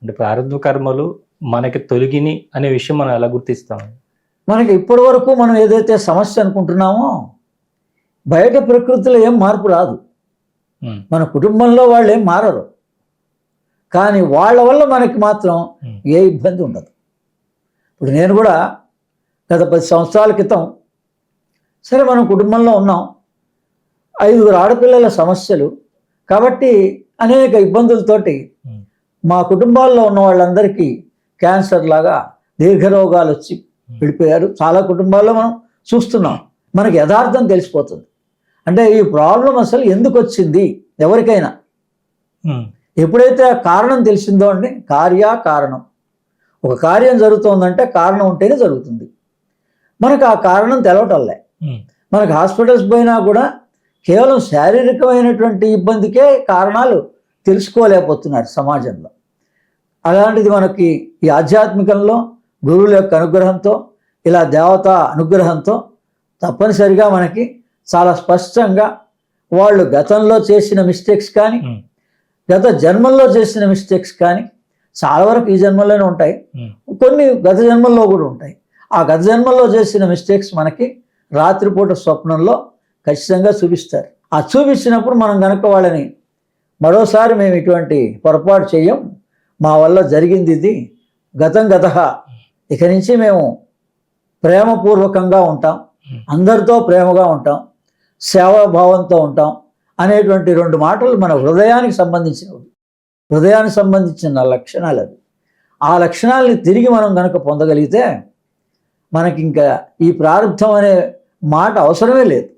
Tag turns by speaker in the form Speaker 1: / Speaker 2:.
Speaker 1: అంటే ప్రారంభ కర్మలు మనకి తొలగిని అనే విషయం మనం ఎలా గుర్తిస్తాం?
Speaker 2: మనకి ఇప్పటి వరకు మనం ఏదైతే సమస్య అనుకుంటున్నామో బయట ప్రకృతిలో ఏం మార్పు రాదు. మన కుటుంబంలో వాళ్ళు ఏం మారరు, కానీ వాళ్ళ వల్ల మనకి మాత్రం ఏ ఇబ్బంది ఉండదు. ఇప్పుడు నేను కూడా గత 10 సంవత్సరాల క్రితం సరే మనం కుటుంబంలో ఉన్నాం, 5 ఆడపిల్లల సమస్యలు కాబట్టి అనేక ఇబ్బందులతోటి మా కుటుంబాల్లో ఉన్న వాళ్ళందరికీ క్యాన్సర్ లాగా దీర్ఘరోగాలు వచ్చి విడిపోయారు. చాలా కుటుంబాల్లో మనం చూస్తున్నాం. మనకి యథార్థం తెలిసిపోతుంది. అంటే ఈ ప్రాబ్లం అసలు ఎందుకు వచ్చింది ఎవరికైనా ఎప్పుడైతే ఆ కారణం తెలిసిందో అండి, కారణం. ఒక కార్యం జరుగుతుందంటే కారణం ఉంటేనే జరుగుతుంది. మనకు ఆ కారణం తెలవటంలే. మనకు హాస్పిటల్స్ పోయినా కూడా కేవలం శారీరకమైనటువంటి ఇబ్బందికే కారణాలు తెలుసుకోలేకపోతున్నారు సమాజంలో. అలాంటిది మనకి ఈ ఆధ్యాత్మికంలో గురువుల యొక్క అనుగ్రహంతో, ఇలా దేవతా అనుగ్రహంతో తప్పనిసరిగా మనకి చాలా స్పష్టంగా వాళ్ళు గతంలో చేసిన మిస్టేక్స్ కానీ, గత జన్మల్లో చేసిన మిస్టేక్స్ కానీ చాలా వరకు ఈ జన్మల్లోనే ఉంటాయి, కొన్ని గత జన్మల్లో కూడా ఉంటాయి. ఆ గత జన్మల్లో చేసిన మిస్టేక్స్ మనకి రాత్రిపూట స్వప్నంలో ఖచ్చితంగా చూపిస్తారు. ఆ చూపించినప్పుడు మనం కనుక వాళ్ళని మరోసారి మేము ఇటువంటి పొరపాటు చెయ్యం, మా వల్ల జరిగింది ఇది, గతం ఇక నుంచి మేము ప్రేమపూర్వకంగా ఉంటాం, అందరితో ప్రేమగా ఉంటాం, సేవాభావంతో ఉంటాం అనేటువంటి 2 మాటలు మన హృదయానికి సంబంధించిన లక్షణాలు అవి. ఆ లక్షణాలని తిరిగి మనం కనుక పొందగలిగితే మనకి ఇంకా ఈ ప్రారంధం అనే మాట అవసరమే లేదు.